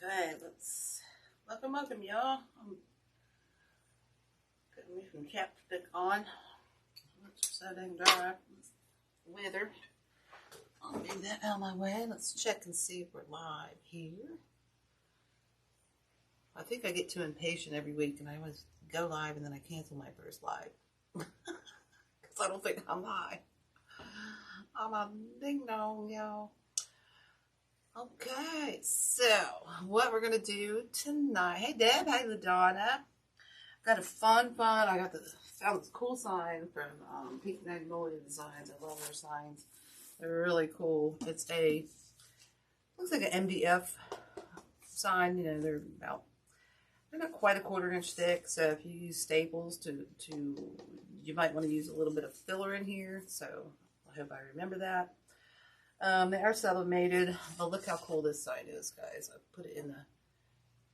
Okay, welcome y'all. I'm putting me some chapstick on. It's so dang dry. Weather. I'll move that out of my way. Let's check and see if we're live here. I think I get too impatient every week and I always go live and then I cancel my first live. Because I don't think I'm live. I'm a ding dong, y'all. Okay, so what we're gonna do tonight. Hey Deb, hey LaDonna. Got a fun. I found this cool sign from Pink Magnolia Designs. I love their signs. They're really cool. It's looks like an MDF sign. You know, they're not quite a 1/4 inch thick. So if you use staples you might want to use a little bit of filler in here. So I hope I remember that. They are sublimated, but look how cool this sign is, guys. I put it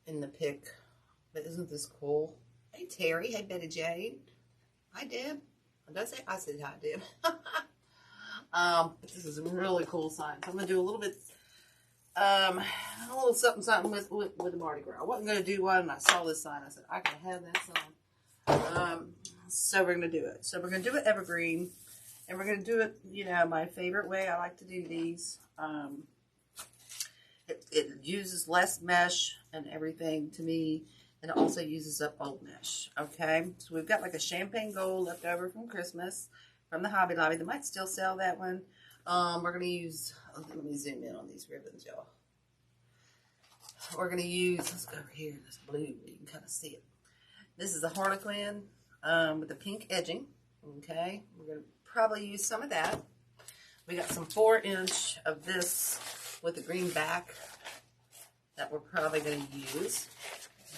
in the pic. But isn't this cool? Hey Terry, hey Betty Jane. Hi Deb. I said hi Deb. But this is a really cool sign. So I'm gonna do a little bit a little something with the Mardi Gras. I wasn't gonna do one and I saw this sign. I said I can have that sign. So we're gonna do it. So we're gonna do it evergreen. And we're going to do it, you know, my favorite way I like to do these. It uses less mesh and everything to me. And it also uses up old mesh. Okay. So we've got like a champagne gold left over from Christmas from the Hobby Lobby. They might still sell that one. We're going to use, let me zoom in on these ribbons, y'all. We're going to use, let's go over here, this blue, you can kind of see it. This is a Harlequin with the pink edging. Okay. We're going to probably use some of that. We got some 4-inch of this with the green back that we're probably going to use.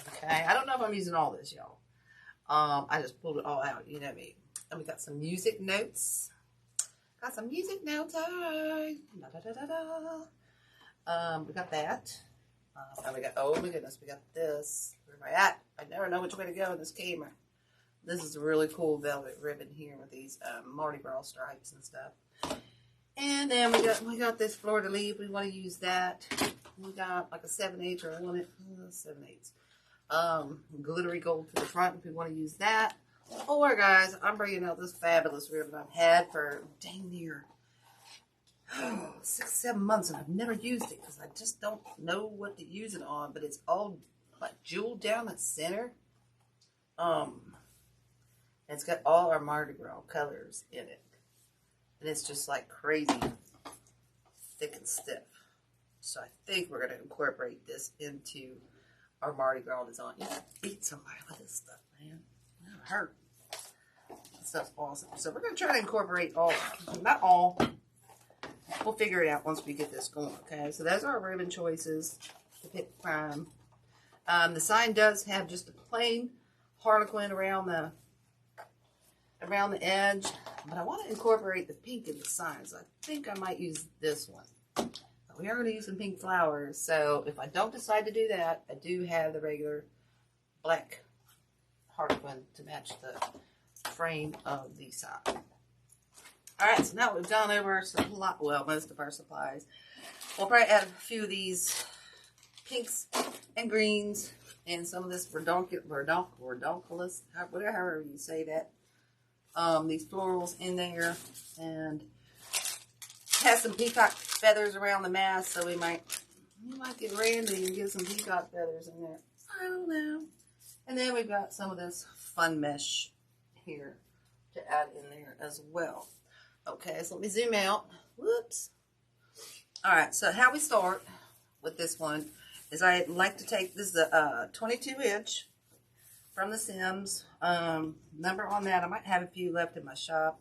Okay, I don't know if I'm using all this, y'all. I just pulled it all out, you know me. And we got some music notes. Got some music notes. We got that. And we got, oh my goodness, we got this. Where am I at? I never know which way to go in this camera. This is a really cool velvet ribbon here with these Mardi Gras stripes and stuff. And then we got this fleur de lis. We want to use that. We got like a 7/8 or a 7/8. Glittery gold to the front if we want to use that. Or guys, I'm bringing out this fabulous ribbon I've had for dang near 6-7 months and I've never used it because I just don't know what to use it on. But it's all like jeweled down the center. It's got all our Mardi Gras colors in it. And it's just like crazy thick and stiff. So I think we're going to incorporate this into our Mardi Gras design. You can beat somebody with this stuff, man. That'll hurt. That stuff's awesome. So we're going to try to incorporate all, not all. We'll figure it out once we get this going, okay? So those are our ribbon choices to pick from. The sign does have just a plain Harlequin around the edge, but I want to incorporate the pink in the sign, so I think I might use this one. But we are going to use some pink flowers, so if I don't decide to do that, I do have the regular black Harlequin to match the frame of the sign. Alright, so now we've gone over most of our supplies. We'll probably add a few of these pinks and greens, and some of this redonkulous, however you say that. These florals in there, and has some peacock feathers around the mast, so we might get randy and get some peacock feathers in there. I don't know. And then we've got some of this fun mesh here to add in there as well. Okay, so let me zoom out. Whoops. Alright, so how we start with this one is I like to take, this is a 22-inch from the Sims. Number on that, I might have a few left in my shop.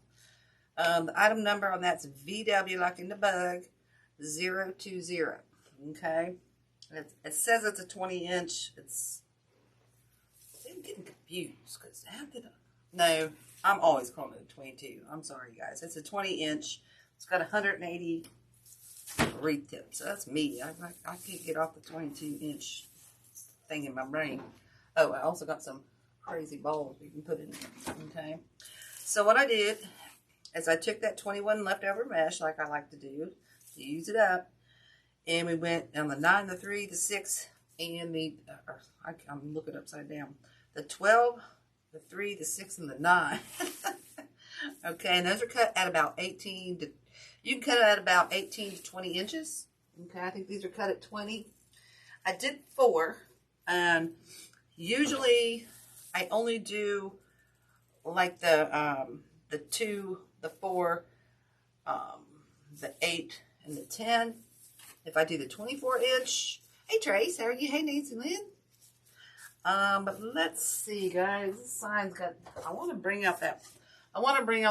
The item number on that's VW, like in the bug, 020. Okay? It says it's a 20-inch. I'm getting confused because no, I'm always calling it a 22. I'm sorry, guys. It's a 20-inch. It's got 180 wreath tips. So that's me. I can't get off the 22-inch thing in my brain. Oh, I also got some crazy balls we can put in there. Okay. So what I did is I took that 21 leftover mesh, like I like to do, to use it up. And we went on the 9, the 3, the 6, and I'm looking upside down. The 12, the 3, the 6, and the 9. Okay, and those are cut at about 18 to, you can cut it at about 18 to 20 inches. Okay, I think these are cut at 20. I did 4, and usually I only do like the 2, the 4, the 8, and the 10. If I do the 24-inch, hey Trace, how are you? Hey Nancy Lynn. But let's see, guys. This sign's got. I want to bring out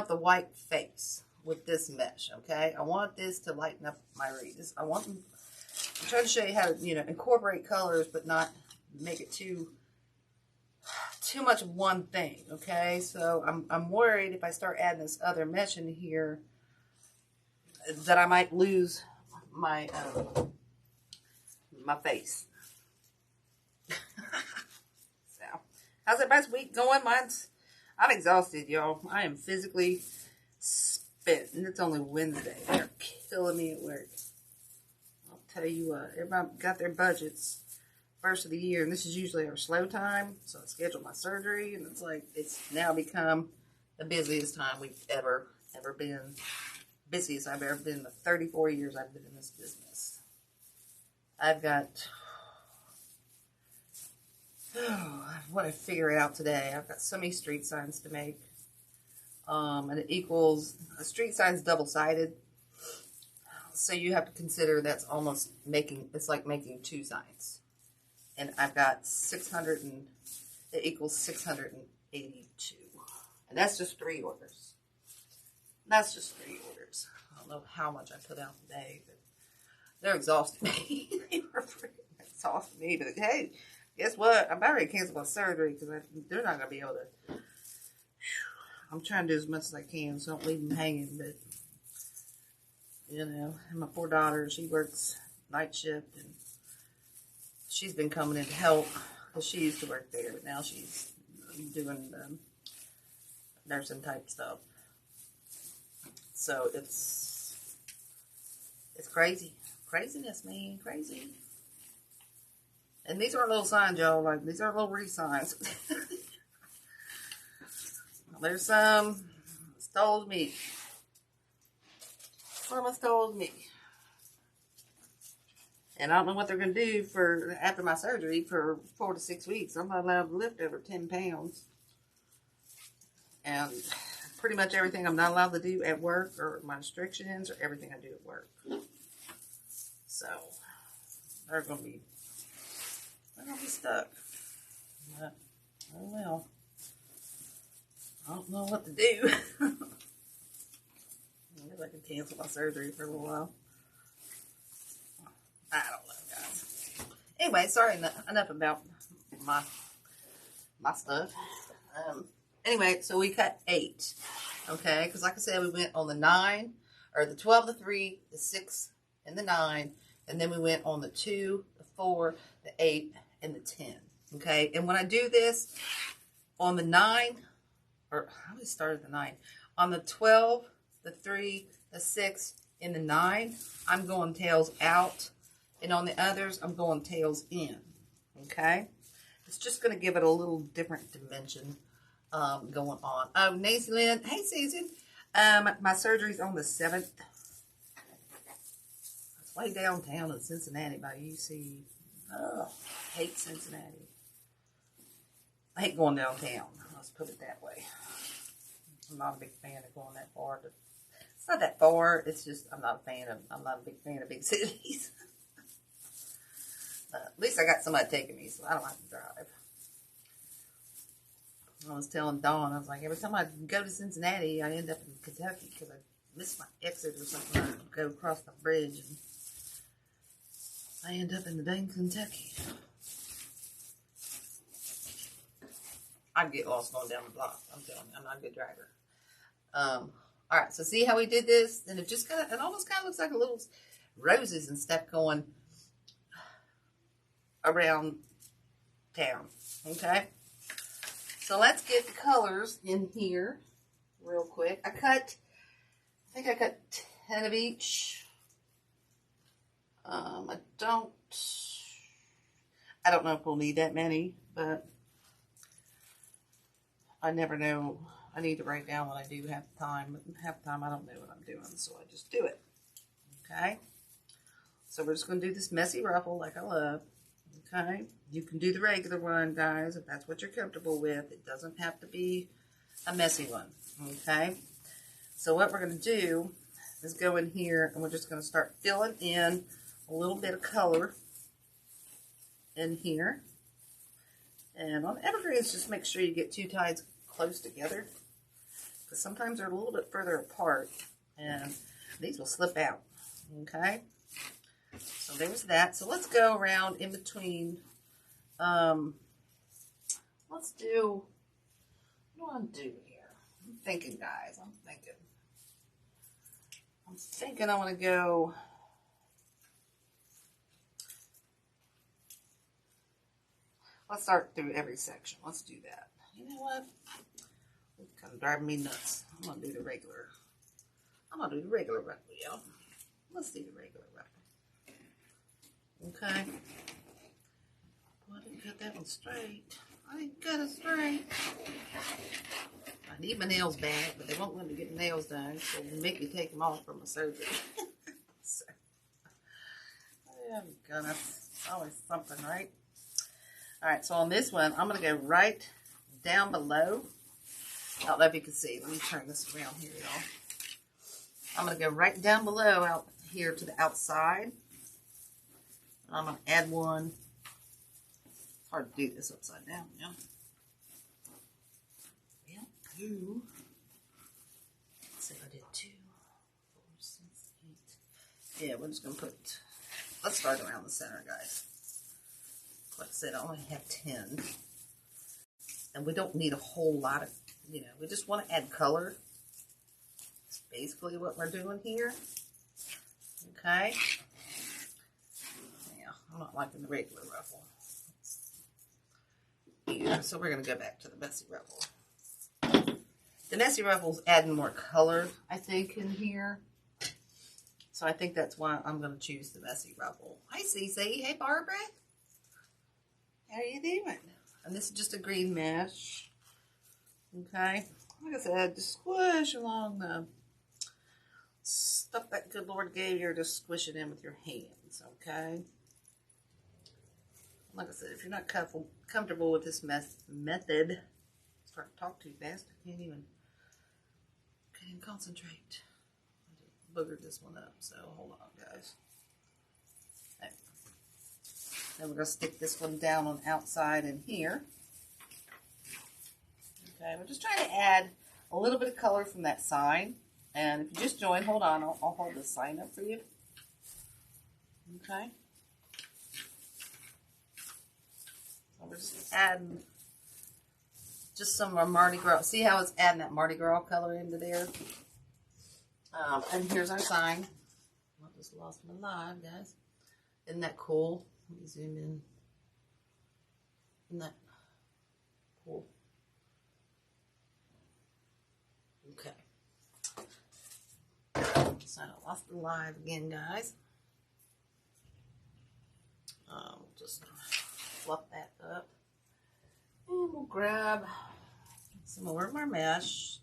the white face with this mesh. Okay, I want this to lighten up my wreath. I'm trying to show you how to, incorporate colors, but not make it too much of one thing. Okay, so I'm worried if I start adding this other mesh in here that I might lose my my face. So, how's everybody's week going? I'm exhausted, y'all. I am physically spent, and it's only Wednesday. They're killing me at work. I'll tell you what, everybody got their budgets first of the year, and this is usually our slow time. So I scheduled my surgery, and it's now become the busiest time we've ever been. Busiest I've ever been in the 34 years I've been in this business. I've got, I want to figure it out today. I've got so many street signs to make. And it equals, a street sign's double-sided. So you have to consider that's almost it's like making 2 signs. And I've got 600 and, it equals 682. And that's just 3 orders. That's just 3 orders. I don't know how much I put out today, but they're exhausting me. They were freaking exhausting me. But hey, guess what? I'm about ready to cancel my surgery because they're not going to be able to. I'm trying to do as much as I can so I don't leave them hanging. But, and my poor daughter, she works night shift, and she's been coming in to help because she used to work there, but now she's doing nursing type stuff. So it's crazy. Craziness, man. Crazy. And these aren't little signs, y'all. Like, these aren't little wreath signs. There's some stole me. Some stole me. And I don't know what they're going to do for after my surgery for 4 to 6 weeks. I'm not allowed to lift over 10 pounds. And pretty much everything I'm not allowed to do at work, or my restrictions, or everything I do at work. So they're going to be stuck. But, oh well. I don't know what to do. I guess I can cancel my surgery for a little while. I don't know, guys. Anyway, sorry, enough about my stuff. Anyway, so we cut 8. Okay, because like I said, we went on the 9, or the 12, the 3, the 6, and the 9, and then we went on the 2, the 4, the 8, and the 10. Okay, and when I do this on the 9, or I always started at the 9, on the 12, the 3, the 6, and the 9, I'm going tails out, and on the others, I'm going tails in. Okay, it's just going to give it a little different dimension going on. Oh, Nancy Lynn, hey Susan. My surgery's on the 7th. It's way downtown in Cincinnati by UC. Oh, I hate Cincinnati. I hate going downtown. Let's put it that way. I'm not a big fan of going that far. It's not that far. It's just I'm not a big fan of big cities. At least I got somebody taking me, so I don't have to drive. I was telling Dawn, I was like, every time I go to Cincinnati, I end up in Kentucky because I miss my exit or something. I go across the bridge and I end up in the dang Kentucky. I get lost going down the block. I'm telling you, I'm not a good driver. All right, so see how we did this? And it almost kind of looks like a little roses and stuff going around town. Okay. So let's get the colors in here real quick. I think I cut 10 of each. I don't know if we'll need that many, but I never know. I need to write down when I do have time. Half the time I don't know what I'm doing, so I just do it. Okay? So we're just going to do this messy ruffle like I love. Okay? You can do the regular one, guys, if that's what you're comfortable with. It doesn't have to be a messy one. Okay? So what we're going to do is go in here, and we're just going to start filling in a little bit of color in here. And on evergreens, just make sure you get two ties close together, because sometimes they're a little bit further apart, and these will slip out. Okay? So there's that. So let's go around in between. Let's do, what do I do here? I'm thinking, guys. I'm thinking I want to go. Let's start through every section. Let's do that. You know what? It's kind of driving me nuts. I'm going to do the regular. I'm going to do the regular ruffle, y'all. Let's do the regular ruffle. Okay. Well, I didn't cut that one straight. I didn't cut it straight. I need my nails back, but they won't let me get the nails done, so they make me take them off from my surgery. So, oh, goodness. It's always something, right? Alright, so on this one, I'm going to go right down below. I don't know if you can see. Let me turn this around here, y'all. I'm going to go right down below out here to the outside. I'm going to add one. It's hard to do this upside down, yeah. Yeah, two. Let's see if I did 2, 4, 6, 8. Yeah, we're just going to put, let's start around the center, guys. Like I said, I only have 10. And we don't need a whole lot of, you know, we just want to add color. That's basically what we're doing here. Okay. Yeah, I'm not liking the regular ruffle. Yeah, so we're going to go back to the messy ruffle. The messy ruffle's adding more color, I think, in here. So I think that's why I'm going to choose the messy ruffle. Hi, Cece. Hey, Barbara. How are you doing? And this is just a green mesh. Okay. Like I said, just squish along the stuff that good Lord gave you, or just squish it in with your hands. Okay. Like I said, if you're not comfortable with this method, start to talk too fast. I can't even concentrate. I boogered this one up, so hold on, guys. Okay. Then we're going to stick this one down on the outside in here. Okay, we're just trying to add a little bit of color from that sign. And if you just join, hold on, I'll hold the sign up for you. Okay. So we're just adding just some of our Mardi Gras. See how it's adding that Mardi Gras color into there? And here's our sign. I just lost my line, guys. Isn't that cool? Let me zoom in. Isn't that cool? Okay. So I lost the live again, guys. We'll just fluff that up. And we'll grab some more of our mesh.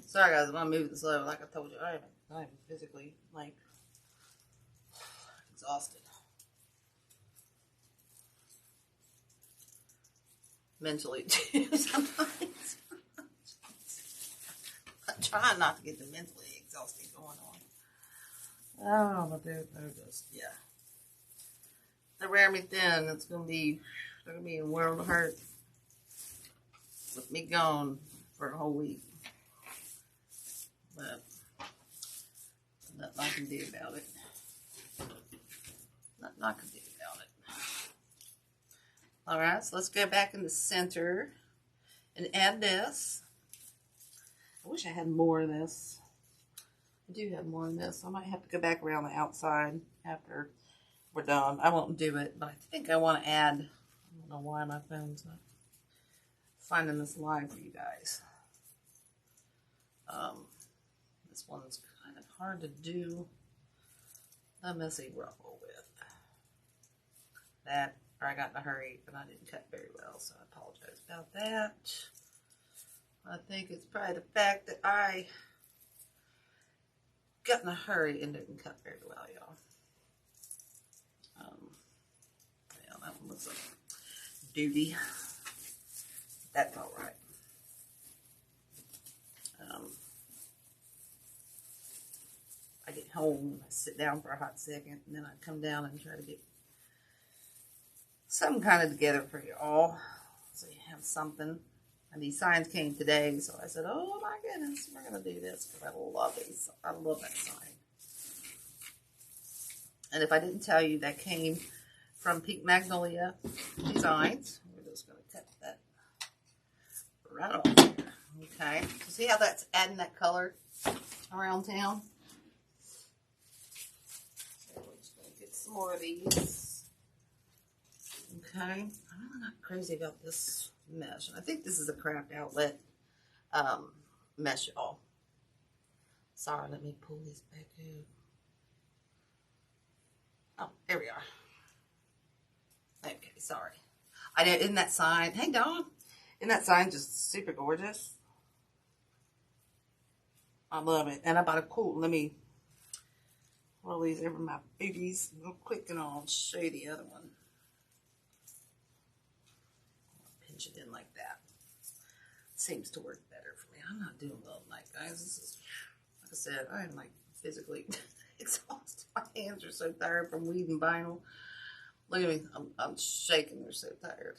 Sorry, guys, I'm moving slow. Like I told you, I'm physically, like, exhausted. Mentally, too, sometimes. I'm trying not to get the mentally exhausting going on. Oh, but they're just, yeah. They're wearing me thin. It's going to be, they're going to be in a world of hurt with me gone for a whole week. But nothing I can do about it. Nothing I can do about it. Alright, so let's go back in the center and add this. I wish I had more of this. I do have more of this. I might have to go back around the outside after we're done. I won't do it, but I think I want to add, I don't know why my phone's not finding this line for you guys. This one's kind of hard to do a messy ruffle with. That or I got in a hurry and I didn't cut very well, so I apologize about that. I think it's probably the fact that I got in a hurry and didn't cut very well, y'all. Yeah, that one was a duty. That felt right. I get home, I sit down for a hot second, and then I come down and try to get something kind of together for you all, so you have something. And these signs came today, so I said, oh my goodness, we're going to do this, because I love these. I love that sign. And if I didn't tell you, that came from Pink Magnolia Designs. We're just going to cut that right off here. Okay, so see how that's adding that color around town? So we're just going to get some more of these. Okay, I'm really not crazy about this mesh. I think this is a craft outlet mesh, y'all. Sorry, let me pull this back out. Oh, there we are. Okay, sorry. I know, isn't that sign? Hey, Dawn. Isn't that sign just super gorgeous? I love it. And I bought a cool, let me roll these over my booties real quick and I'll show you the other one. Pinch it in like that. Seems to work better for me. I'm not doing well tonight, guys. This is, like I said, I am like physically exhausted. My hands are so tired from weaving vinyl. Look at me. I'm shaking. They're so tired.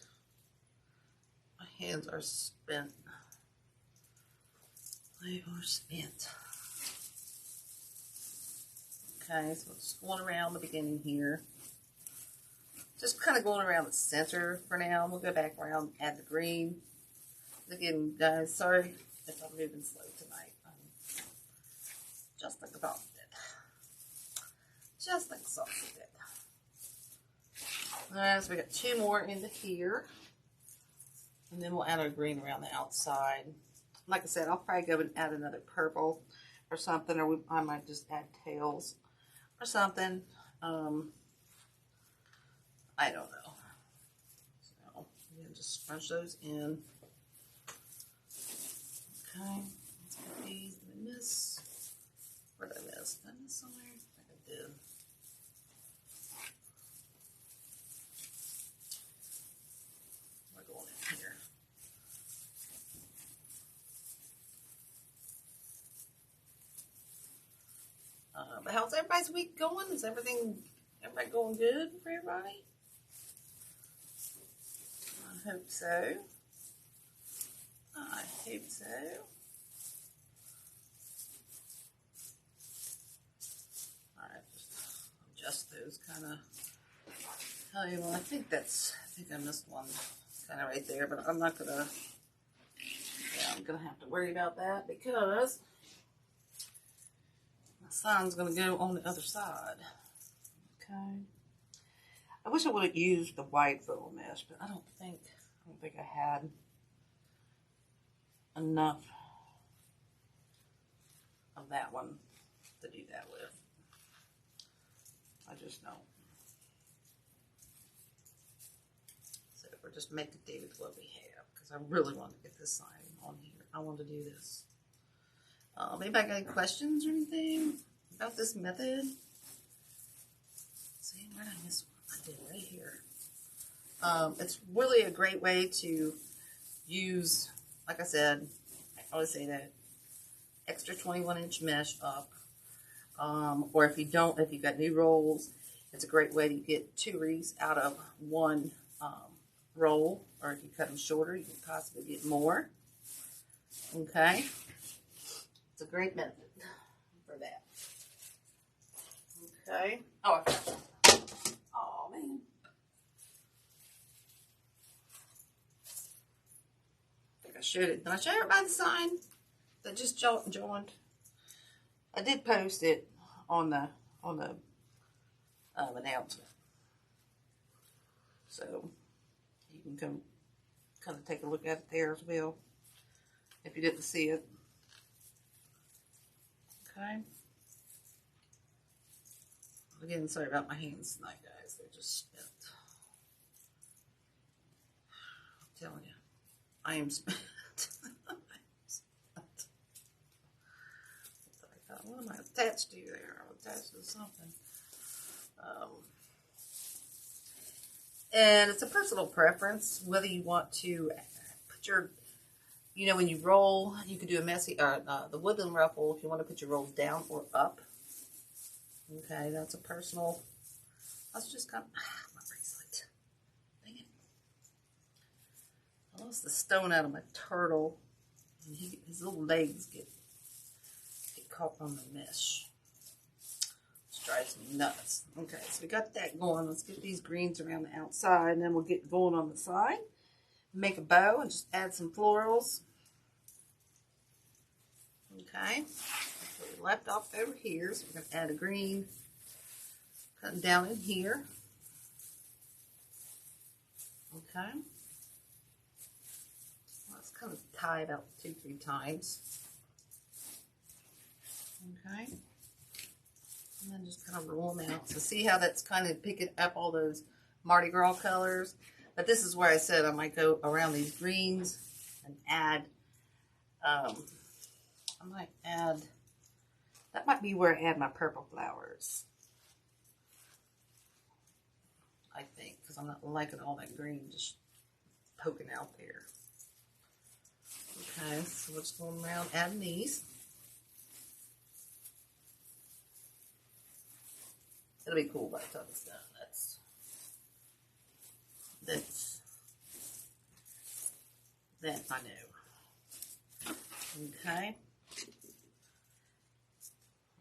My hands are spent. They are spent. Okay, so just going around the beginning here. Just kind of going around the center for now. We'll go back around, add the green. Again, guys, sorry if I'm moving slow tonight. Just exhausted. Just exhausted. Alright, so we got two more into here. And then we'll add our green around the outside. Like I said, I'll probably go and add another purple or something, or I might just add tails or something. I don't know. So, again, just scrunch those in. Okay, let's get these. Did I miss? Where did I miss? Did I miss somewhere? I think I did. We're going in here. But how's everybody's week going? Is everybody going good for everybody? I hope so. I hope so. Alright, just adjust those kind of. Tell you, well, I think I missed one kind of right there, but I'm not gonna. Yeah, I'm gonna have to worry about that because my sign's gonna go on the other side. Okay. I wish I would have used the white photo mesh, but I don't think I had enough of that one to do that with. I just don't. So we're just making do with what we have because I really want to get this sign on here. I want to do this. Anybody got any questions or anything about this method? See, where did I miss one? I did right here. It's really a great way to use, like I said, I always say that extra 21-inch mesh up. Or if you've got new rolls, it's a great way to get 2 wreaths out of one roll. Or if you cut them shorter, you can possibly get more. Okay? It's a great method for that. Okay? Oh, I forgot. Oh, man. I showed it. Did I show everybody the sign that just joined? I did post it on the announcement, so you can come kind of take a look at it there as well if you didn't see it. Okay. Again, sorry about my hands tonight, guys. They're just spent. telling you, I am what am I attached to there? I'm attached to something. And it's a personal preference whether you want to put your, you know, when you roll, you can do a messy, the woodland ruffle if you want to put your rolls down or up. Okay, that's a personal. Let's just kind of, my bracelet. Dang it. I lost the stone out of my turtle. And his little legs get caught on the mesh. Which drives me nuts. Okay, so we got that going. Let's get these greens around the outside, and then we'll get going on the side. Make a bow and just add some florals. Okay, so we left off over here, so we're going to add a green, cutting down in here. Okay, let's kind of tie it out 2-3 times. Okay, and then just kind of roll them out. So see how that's kind of picking up all those Mardi Gras colors. But this is where I said I might go around these greens and add, I might add, that might be where I add my purple flowers. I think, because I'm not liking all that green just poking out there. Okay, so we're just going around adding these. It'll be cool by the time it's done. That I know. Okay.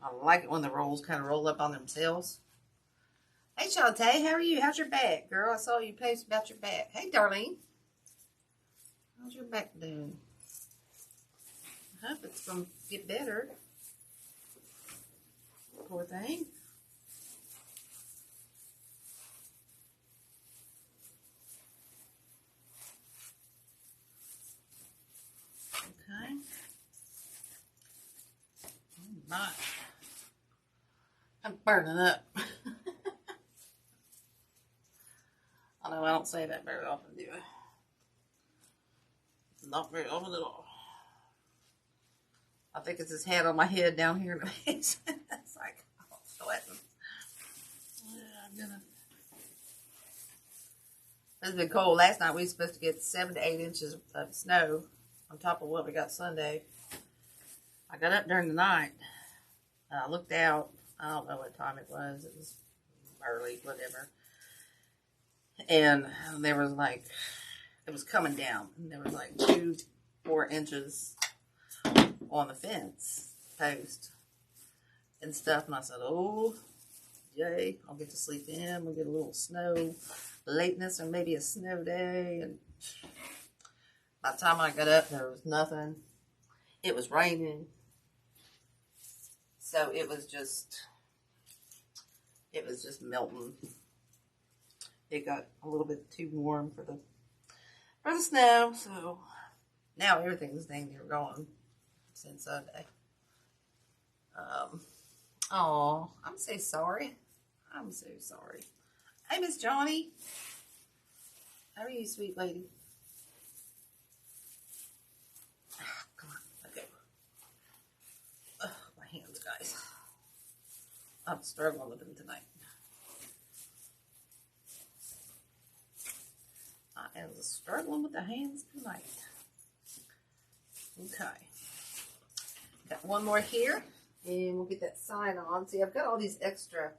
I like it when the rolls kind of roll up on themselves. Hey, Shantae, how are you? How's your back, girl? I saw you post about your back. Hey, Darlene. How's your back doing? I hope it's going to get better. Poor thing. Okay. All right. I'm burning up. I know I don't say that very often, do I? Not very often at all. I think it's this hat on my head down here in the base. It's like, I'm sweating. Yeah, it's been cold. Last night we were supposed to get 7 to 8 inches of snow on top of what we got Sunday. I got up during the night. I looked out. I don't know what time it was. It was early, whatever. And there was like, it was coming down. And there was like 2 to 4 inches on the fence post and stuff. And I said, oh, yay, I'll get to sleep in. We'll get a little snow lateness or maybe a snow day. And by the time I got up, there was nothing. It was raining. So it was just melting. It got a little bit too warm for the snow. So now everything's dang near gone since Sunday. Oh, I'm so sorry. I'm so sorry. Hey, Miss Johnny. How are you, sweet lady? Come on, let go. Oh, my hands, guys. I'm struggling with them tonight. I am struggling with the hands tonight. Okay. Got one more here, and we'll get that sign on. See, I've got all these extra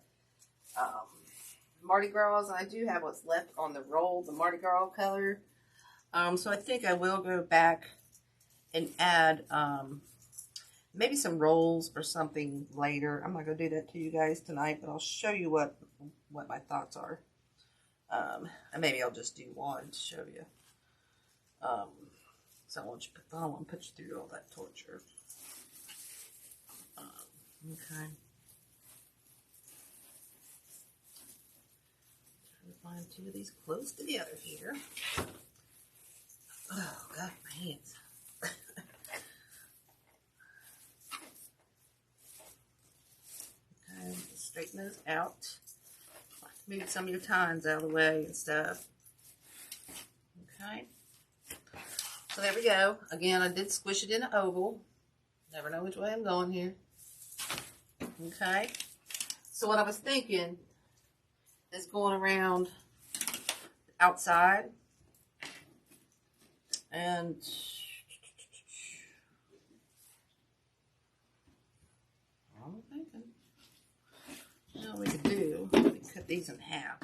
Mardi Gras. I do have what's left on the roll, the Mardi Gras color. So I think I will go back and add maybe some rolls or something later. I'm not going to do that to you guys tonight, but I'll show you what my thoughts are. And maybe I'll just do one to show you. So I don't want to put you through all that torture. Okay. Trying to find 2 of these close together here. Oh, God, my hands. Okay, straighten those out. Move some of your tines out of the way and stuff. Okay. So there we go. Again, I did squish it in an oval. Never know which way I'm going here. Okay. So what I was thinking is going around outside and I'm thinking, you know what we could do? We could cut these in half.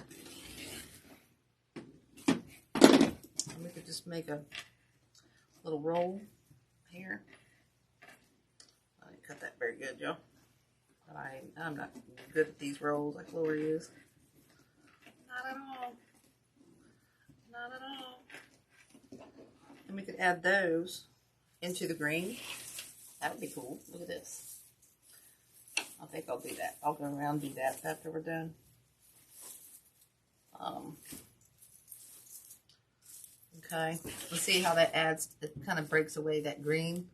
And we could just make a little roll here. I didn't cut that very good, y'all. I'm not good at these rolls like Lori is. Not at all. Not at all. And we could add those into the green. That would be cool. Look at this. I think I'll do that. I'll go around and do that after we're done. Okay. Let's see how that adds. It kind of breaks away that green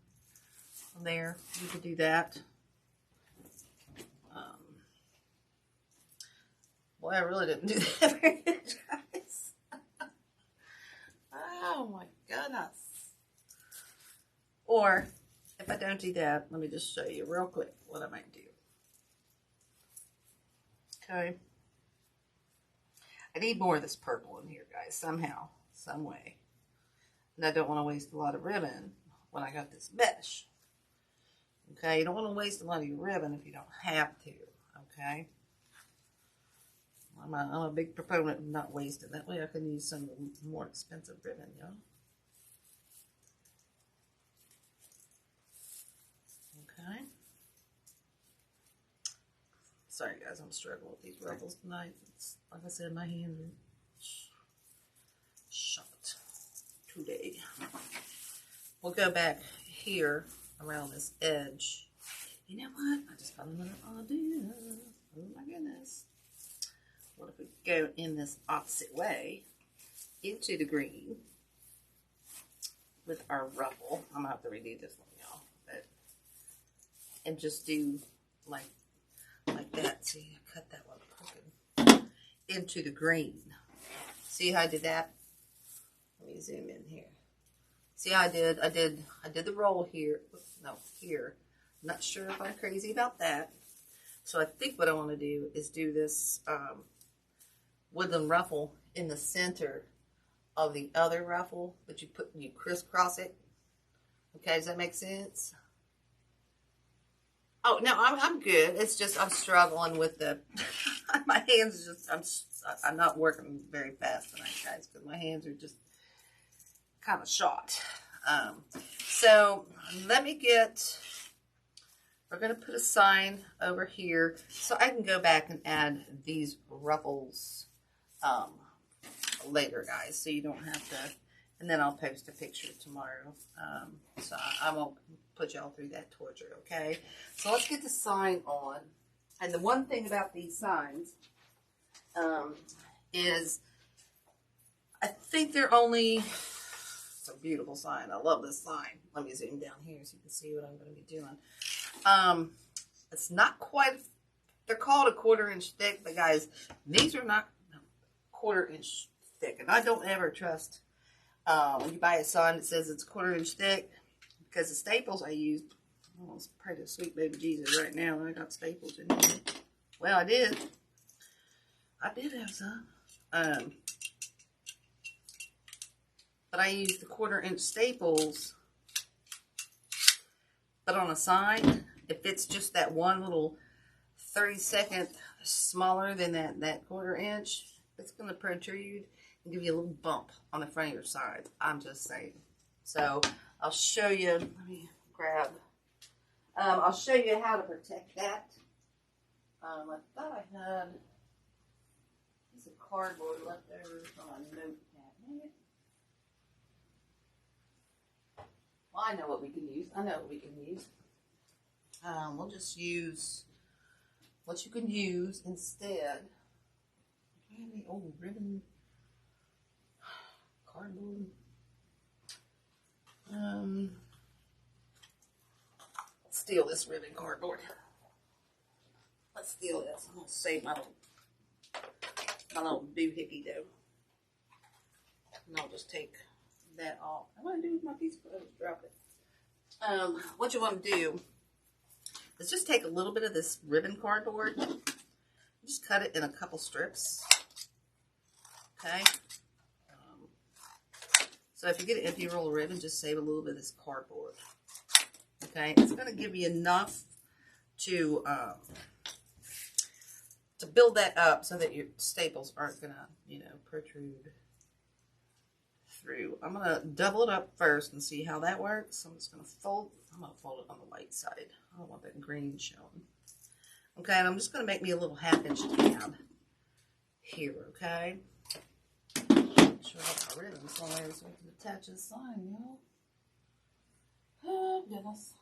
from there. You could do that. Boy, I really didn't do that very good, guys. Oh my goodness. Or, if I don't do that, let me just show you real quick what I might do. Okay. I need more of this purple in here, guys, somehow, some way. And I don't want to waste a lot of ribbon when I got this mesh. Okay, you don't want to waste a lot of your ribbon if you don't have to, okay? I'm a big proponent of not wasting. That way I can use some more expensive ribbon, y'all. Okay. Sorry, guys, I'm struggling with these ruffles tonight. It's, like I said, my hands are shot today. We'll go back here around this edge. You know what? I just got another idea. Oh my goodness. What if we go in this opposite way into the green with our ruffle? I'm going to have to redo this one, y'all. But, and just do like that. See, I cut that one crooked into the green. See how I did that? Let me zoom in here. See how I did the roll here. No, here. I'm not sure if I'm crazy about that. So I think what I want to do is do this woodland ruffle in the center of the other ruffle, but you crisscross it. Okay, does that make sense? Oh no, I'm good. It's just I'm struggling with the my hands. I'm not working very fast tonight, guys, because my hands are just kind of shot. So let me get. We're gonna put a sign over here so I can go back and add these ruffles later, guys, so you don't have to, and then I'll post a picture tomorrow, so I won't put y'all through that torture, okay? So let's get the sign on. And the one thing about these signs is I think they're only, it's a beautiful sign. I love this sign. Let me zoom down here so you can see what I'm going to be doing. It's not quite, they're called a 1/4 inch thick, but guys, these are not 1/4 inch thick, and I don't ever trust when you buy a sign that says it's 1/4 inch thick, because the staples I used, oh, it's pretty sweet baby Jesus right now, and I got staples in here. Well, I did have some, but I used the 1/4 inch staples, but on a sign, if it's just that one little 32nd smaller than that 1/4 inch, it's going to protrude and give you a little bump on the front of your side. I'm just saying. So I'll show you. Let me grab. I'll show you how to protect that. I thought I had a piece of cardboard left over on a notepad. Dang it. Well, I know what we can use. We'll just use what you can use instead. The old ribbon cardboard. Let's steal this ribbon cardboard. Let's steal this. I'm gonna save my little doohickey though. And I'll just take that off. I'm going to do my piece of drop it. What you want to do is just take a little bit of this ribbon cardboard. Just cut it in a couple strips. Okay. So if you get an empty roll of ribbon, just save a little bit of this cardboard. Okay. It's going to give you enough to build that up so that your staples aren't going to, you know, protrude through. I'm going to double it up first and see how that works. So I'm just going to fold. I'm going to fold it on the white side. I don't want that green showing. Okay, and I'm just going to make me a little 1/2-inch tab here, okay? Make sure I have my ribbon somewhere so I can attach this sign, y'all. Oh, goodness.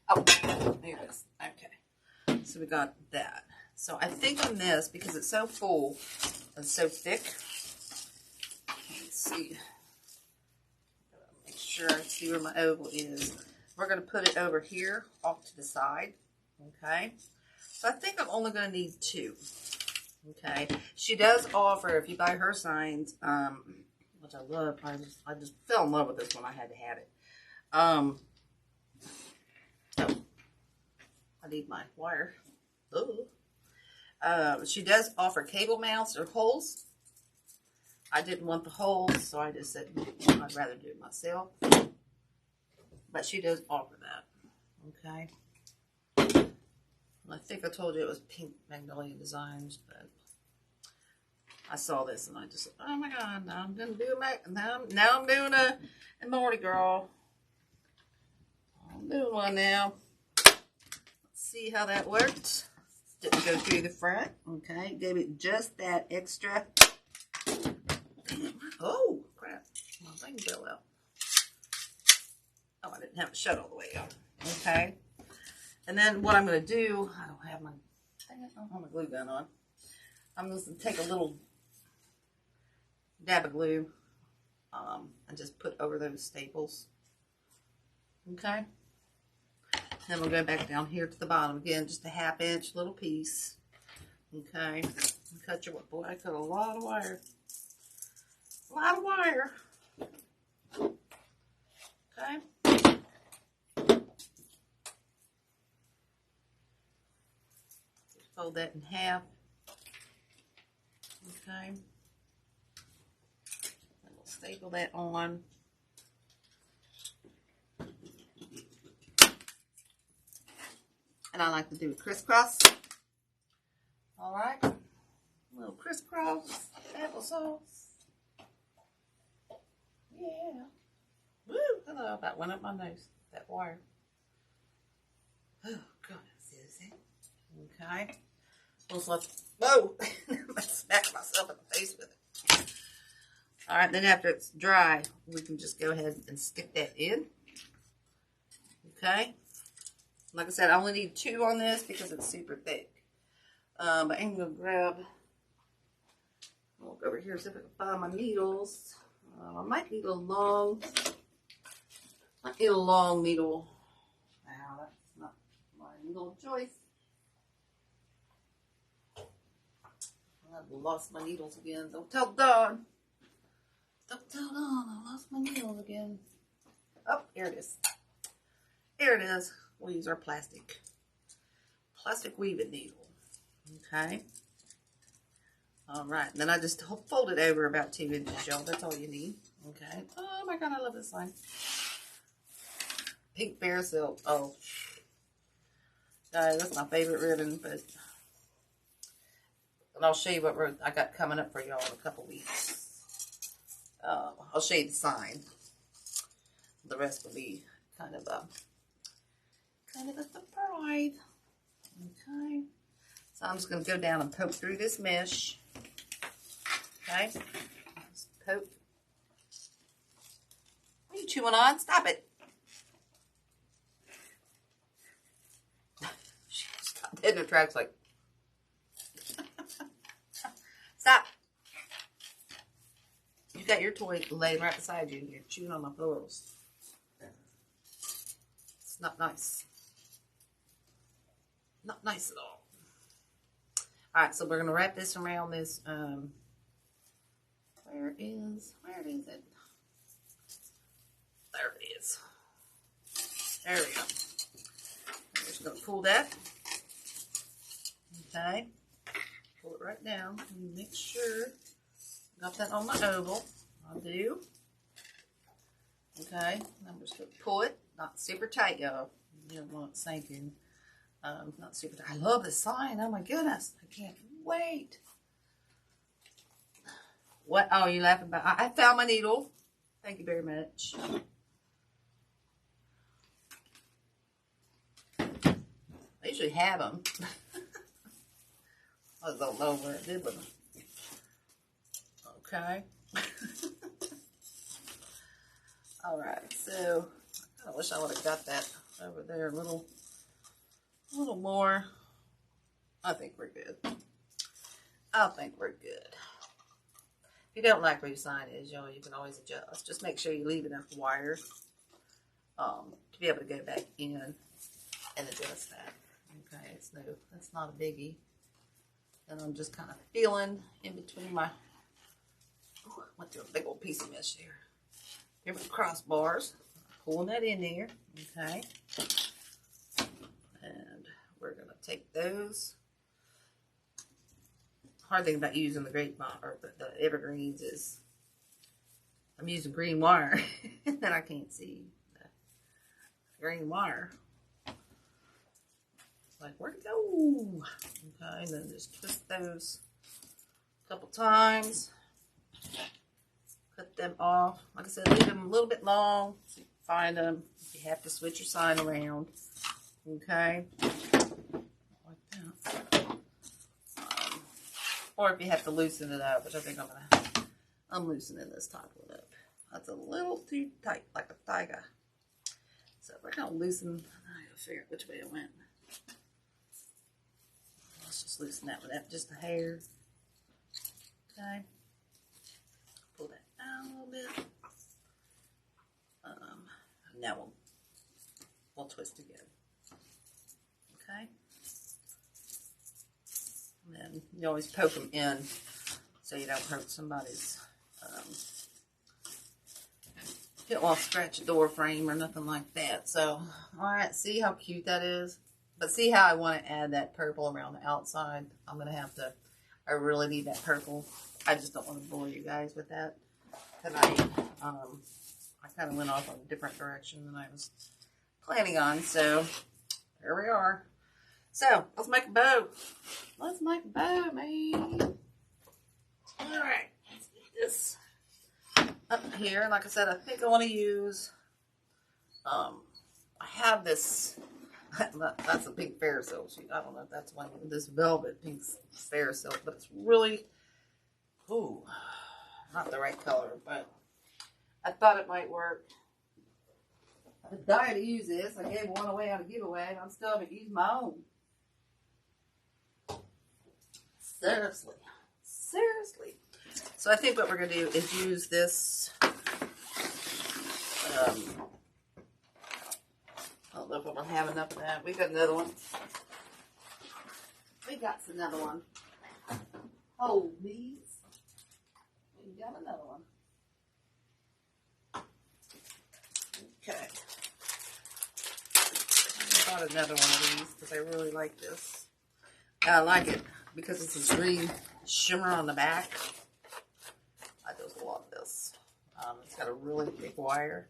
Oh, there it is. Okay. So we got that. So I think on this, because it's so full and so thick, let's see. Make sure I see where my oval is. We're going to put it over here off to the side. Okay, so I think I'm only going to need 2. Okay, she does offer, if you buy her signs, which I love, I just fell in love with this one. I had to have it. Oh, I need my wire. Ooh. She does offer cable mounts or holes. I didn't want the holes, so I just said I'd rather do it myself. But she does offer that. Okay. I think I told you it was Pink Magnolia Designs, but I saw this and I just said, oh my God, now I'm gonna do now I'm doing a Mardi Gras. I'm doing one now. Let's see how that worked. Didn't go through the front. Okay, gave it just that extra. Oh crap! My thing fell out. Oh, I didn't have it shut all the way out. Okay. And then what I'm going to do, I don't have my glue gun on. I'm just going to take a little dab of glue and just put over those staples. Okay. Then we'll go back down here to the bottom again, just a 1/2-inch little piece. Okay. Cut your, boy, I cut a lot of wire. A lot of wire. Okay. Fold that in half. Okay. And we'll staple that on. And I like to do a crisscross. All right. A little crisscross applesauce. Yeah. Woo! Hello. That went up my nose. That wire. Oh, goodness. Okay. Whoa! I smacked myself in the face with it. All right, then after it's dry, we can just go ahead and stick that in. Okay. Like I said, I only need 2 on this because it's super thick. But I'm going to grab, I'll look over here see if I can find my needles. I might need a long needle. Now, that's not my needle of choice. I've lost my needles again. Don't tell Dawn. Don't tell Dawn I lost my needles again. Oh, here it is. Here it is. We'll use our plastic weaving needle. Okay. All right. And then I just fold it over about 2 inches, y'all. That's all you need. Okay. Oh my God, I love this line. Pink Bear Silk. Oh. That's my favorite ribbon, but and I'll show you what I got coming up for y'all in a couple weeks. I'll show you the sign. The rest will be kind of a surprise. Okay. So I'm just going to go down and poke through this mesh. Okay. Just poke. What are you chewing on? Stop it. She stopped dead in her tracks like, stop. You got your toy laying right beside you and you're chewing on my pillows. It's not nice. Not nice at all. Alright, so we're going to wrap this around this, where is it? size. There we go. I'm just going to pull that. Okay. Pull it right down and make sure I got that on my oval. I do. Okay. I'm just going to pull it. Not super tight, y'all. You don't want it sinking. Not super tight. I love this sign. Oh my goodness. I can't wait. What? Oh, you laughing about? I found my needle. Thank you very much. I usually have them. I just don't know where I did with them. Okay. Alright, so I wish I would have got that over there a little more. I think we're good. I think we're good. If you don't like where your sign is, you can always adjust. Just make sure you leave enough wire to be able to go back in and adjust that. Okay, that's not a biggie. And I'm just kind of feeling in between my, ooh, I went through a big old piece of mesh here. Here are my crossbars. Pulling that in there. Okay. And we're going to take those. Hard thing about using the the evergreens is I'm using green wire. And then I can't see the green wire. Like, where'd it go? Okay, and then just twist those a couple times. Cut them off. Like I said, leave them a little bit long so you can find them. If you have to switch your sign around. Okay. Like that. Or if you have to loosen it up, which I think I'm loosening this top one up. That's a little too tight, like a tiger. So we're going to loosen, I gotta figure out which way it went. Let's just loosen that one up just a hair. Okay. Pull that down a little bit. Now we'll twist together. Okay. And then you always poke them in so you don't hurt somebody's. You don't want to scratch a door frame or nothing like that. So, alright, see how cute that is? But see how I want to add that purple around the outside? I'm going to have to, I really need that purple. I just don't want to bore you guys with that tonight. I kind of went off on a different direction than I was planning on. So, there we are. So, let's make a bow. Let's make a bow, man. Alright, let's get this up here. Like I said, I think I want to use, I have this, that's a pink fair silk sheet. I don't know if that's one, this velvet pink fair silk, but it's really, ooh, not the right color, but I thought it might work. I've been dying to use this. I gave one away on a giveaway, and I'm still haven't used my own. Seriously. Seriously. So I think what we're going to do is use this, I don't know if I'm going to have enough of that. We got another one. We got another one. Hold these. We got another one. Okay. I bought another one of these because I really like this. I like it because it's this green shimmer on the back. I just love this. It's got a really thick wire.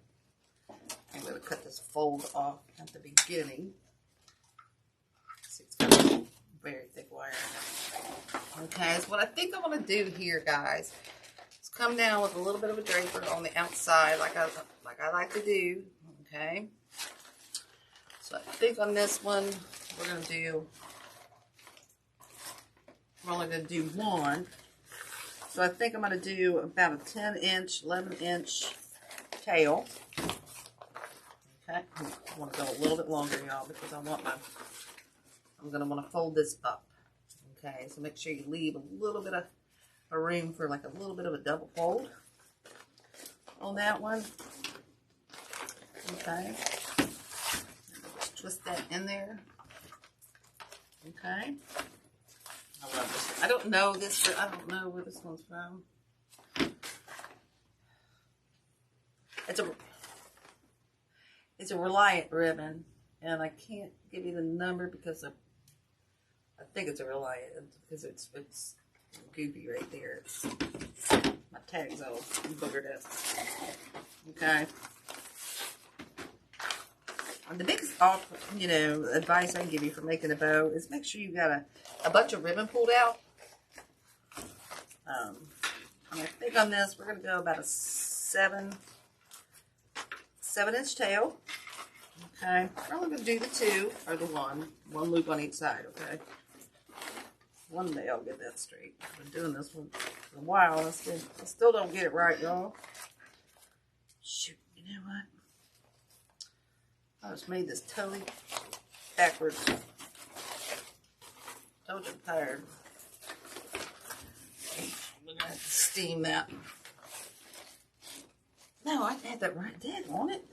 I'm going to cut this fold off at the beginning. See, it's got a very thick wire in it. Okay, so what I think I want to do here, guys, is come down with a little bit of a draper on the outside, like I like to do. Okay. So I think on this one, we're only going to do one. So I think I'm going to do about a 10-inch, 11-inch tail. Okay, I want to go a little bit longer, y'all, because I'm going to want to fold this up. Okay, so make sure you leave a little bit of a room for like a little bit of a double fold on that one. Okay, just twist that in there. Okay. I love this one. I don't know this, but I don't know where this one's from. It's a Reliant ribbon, and I can't give you the number because I think it's a Reliant because it's goofy right there. My tag's all boogered up. Okay. And the biggest advice I can give you for making a bow is make sure you got a bunch of ribbon pulled out. I think on this we're going to go about a 7-inch tail. Okay, we're only going to do the 2 or the one loop on each side. Okay, one day I'll get that straight. I've been doing this one for a while. I still don't get it right, y'all. Shoot, you know what? I just made this totally backwards. Told you I'm tired. I'm gonna have to steam that. No, I had that right dead on it.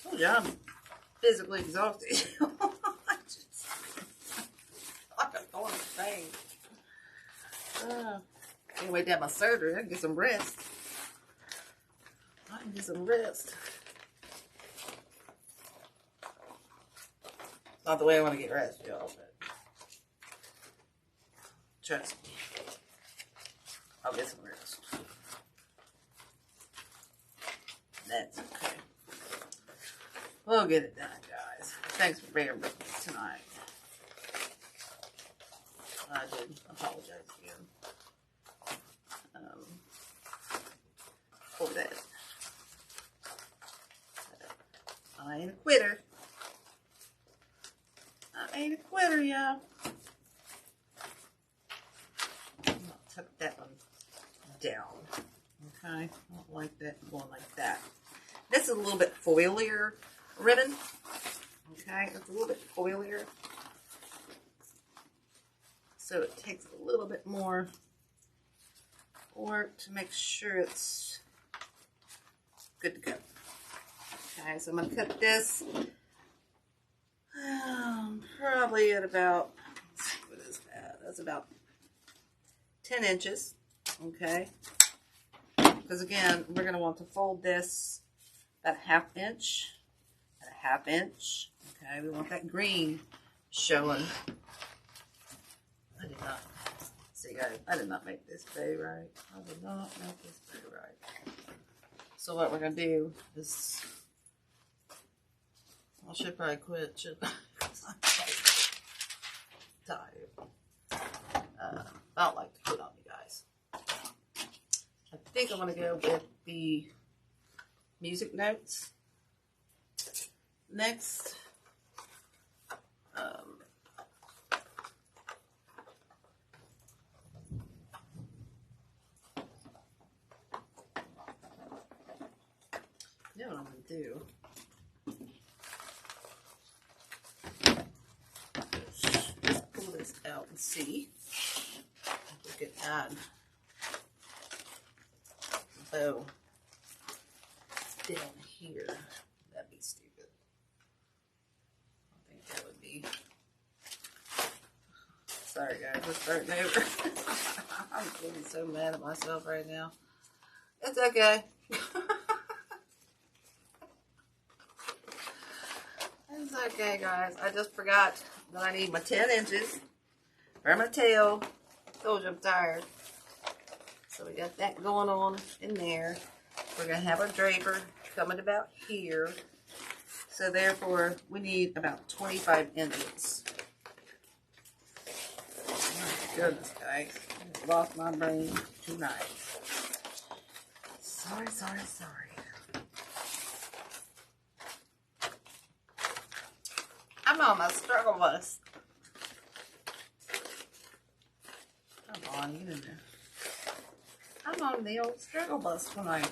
Told you I'm physically exhausted. Like I'm going insane. Can't wait to have my surgery. I can get some rest. I can get some rest. Not the way I want to get rest, y'all, but trust me, I'll get some rest. That's okay. We'll get it done, guys. Thanks for bearing with me tonight. I did apologize again for that. I ain't a quitter. I ain't a quitter, y'all. I'll tuck that one down. Okay? I don't like that going like that. This is a little bit foilier ribbon. Okay? It's a little bit foilier. So it takes a little bit more work to make sure it's good to go. Okay, so I'm going to cut this probably at about, what is that? That's about 10 inches. Okay. Because again, we're going to want to fold this about a 1/2 inch and a 1/2 inch. Okay, we want that green showing. I did not, see guys, I did not make this bay right. I did not make this bay right. So what we're going to do is, I should probably quit, shouldn't I? I'm tired. I don't like to quit on you guys. I think I'm going to go with the music notes next. You know what I'm going to do? Let's pull this out and see if we can add a bow down here. That'd be stupid. I think that would be. Sorry guys, we're starting over. I'm getting so mad at myself right now. It's okay. It's okay, guys. I just forgot that I need my 10 inches for my tail. Told you I'm tired. So we got that going on in there. We're going to have our draper coming about here. So therefore, we need about 25 inches. Oh my goodness, guys. I lost my brain tonight. Sorry, sorry, sorry. I'm on my struggle bus. Come on, get in there. I'm on the old struggle bus tonight.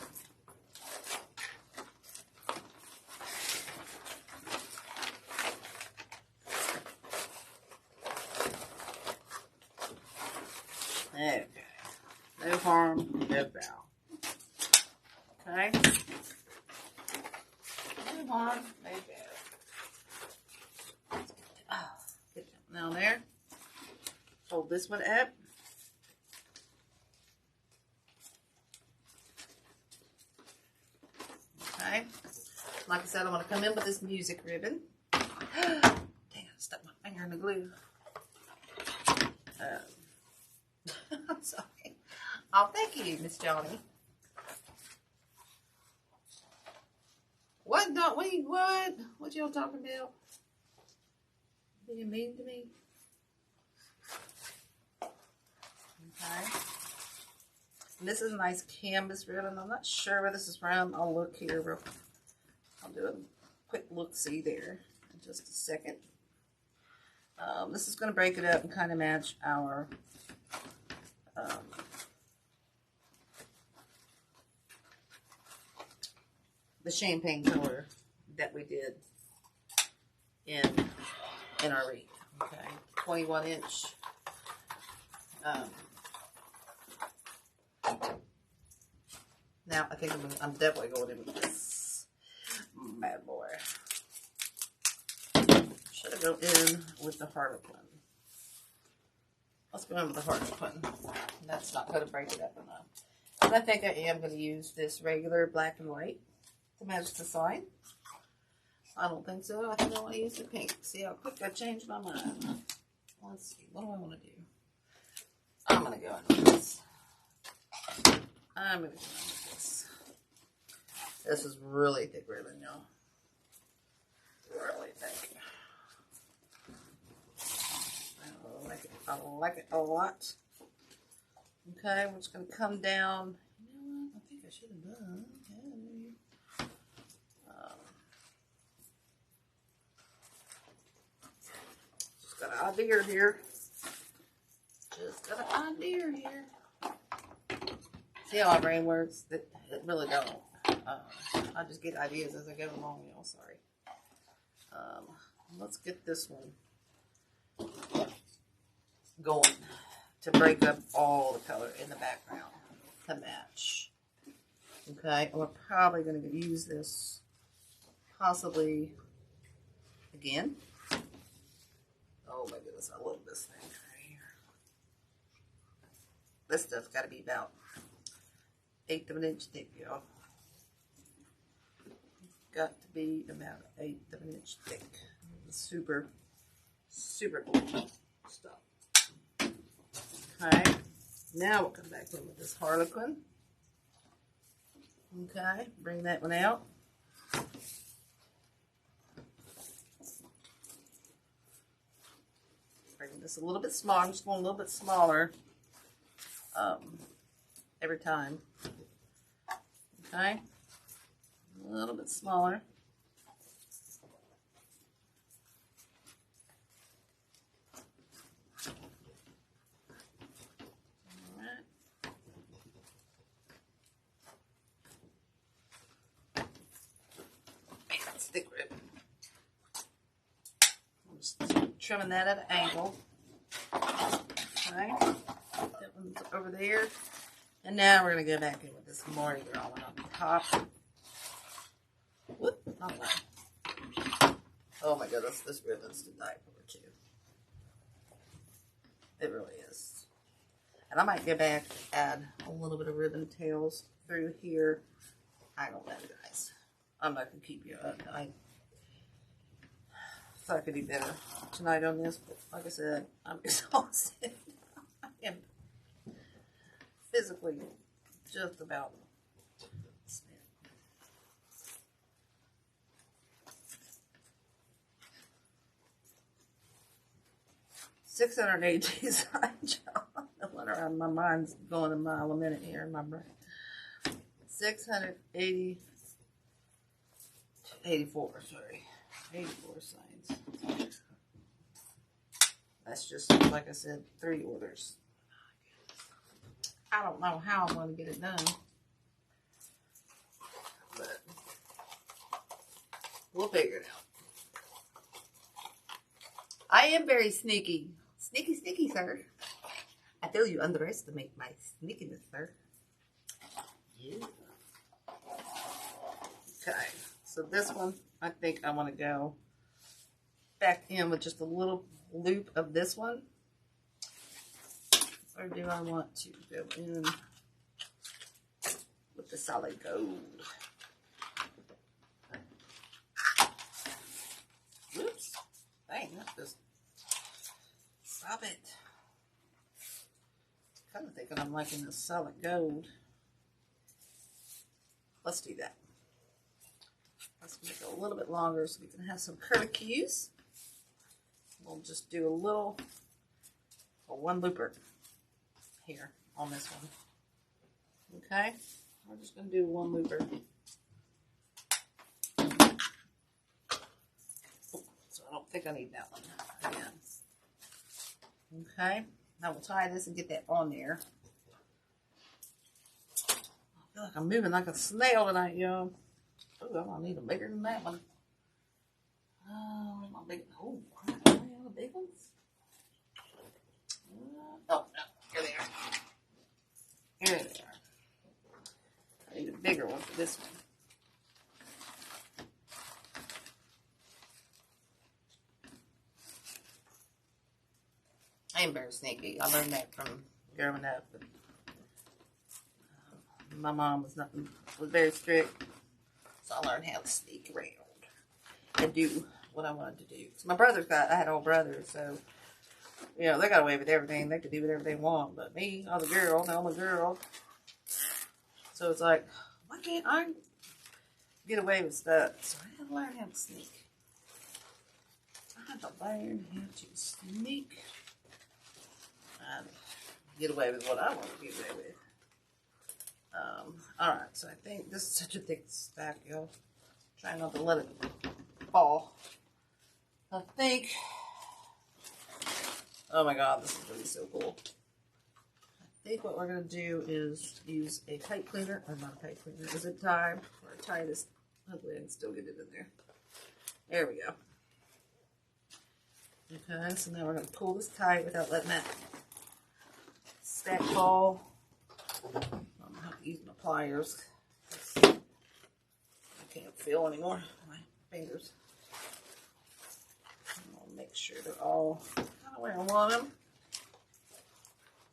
Okay. No harm, no foul. Okay? No harm, no foul. Get that down there. Hold this one up. Okay. Like I said, I'm going to come in with this music ribbon. Dang, I stuck my finger in the glue. I'm sorry. Oh, thank you, Miss Johnny. What y'all talking about? Being mean to me? Okay. And this is a nice canvas ribbon. I'm not sure where this is from. I'll look here. I'll do a quick look-see there in just a second. This is going to break it up and kind of match our the champagne color that we did in our wreath. Okay, 21 inch. Now I think I'm definitely going in with this bad boy. Should have gone in with the Harlequin. Let's go in with the Harlequin. That's not going to break it up enough. And I think I am going to use this regular black and white to match the sign. I don't think so. I think I want to use the pink. See how quick I changed my mind. Let's see. What do I want to do? I'm going to go in with this. I'm going to go in with this. This is really thick ribbon, y'all. Really thick. I like it a lot. Okay, we're just going to come down. You know what? I think I should have done. Just got an idea here. Just got an idea here. See how my brain works? It really don't. I just get ideas as I go along, y'all. Sorry. Let's get this one going to break up all the color in the background to match. Okay, and we're probably going to use this possibly again. Oh my goodness, I love this thing right here. This stuff's got to be about 1/8 of an inch thick, y'all. Got to be about 1/8 of an inch thick. Super, super cool stuff. Okay, now we'll come back in with this Harlequin. Okay, bring that one out. Bring this a little bit smaller. I'm just going a little bit smaller every time. Okay, a little bit smaller. Thick ribbon. I'm just trimming that at an angle. Okay, that one's over there. And now we're going to go back in with this Mardi Gras one on top. Whoop, not one. Oh my goodness, this ribbon's to die for too. It really is. And I might go back and add a little bit of ribbon tails through here. I don't know, guys. I'm not going to keep you up. I thought I could do better tonight on this, but like I said, I'm exhausted. I am physically just about spent. $680 side job. No wonder my mind's going a mile a minute here in my brain. 84, sorry. 84 signs. That's just, like I said, 3 orders. I don't know how I'm going to get it done. But we'll figure it out. I am very sneaky. Sneaky, sneaky, sir. I feel you underestimate my sneakiness, sir. Yeah. Okay. So this one, I think I want to go back in with just a little loop of this one. Or do I want to go in with the solid gold? dang, that's just, stop it. Kind of thinking I'm liking this solid gold. Let's do that. Let's make it a little bit longer so we can have some curlicues. We'll just do a little, one looper here on this one. Okay, we're just going to do one looper. So I don't think I need that one again. Okay, now we'll tie this and get that on there. I feel like I'm moving like a snail tonight, y'all. Oh, I'm gonna need a bigger than that one. Oh, my big. Oh, crap. Are they all the big ones? Oh, no. Here they are. Here they are. I need a bigger one for this one. I am very sneaky. I learned that from growing up. But, my mom was very strict. So I learned how to sneak around and do what I wanted to do. So my I had older brothers, so, you know, they got away with everything. They could do whatever they want. But me, I was a girl, the only girl. So it's like, why can't I get away with stuff? So I had to learn how to sneak. I had to learn how to sneak and get away with what I want to get away with. Alright, so I think this is such a thick stack, y'all. Try not to let it fall. I think, oh my god, this is really so cool. I think what we're going to do is use a pipe cleaner, or not a pipe cleaner, a zip tie, or tie this, hopefully I can still get it in there. There we go. Okay, so now we're going to pull this tight without letting that stack fall. Use my pliers. I can't feel anymore my fingers. I'll make sure they're all kind of where I want them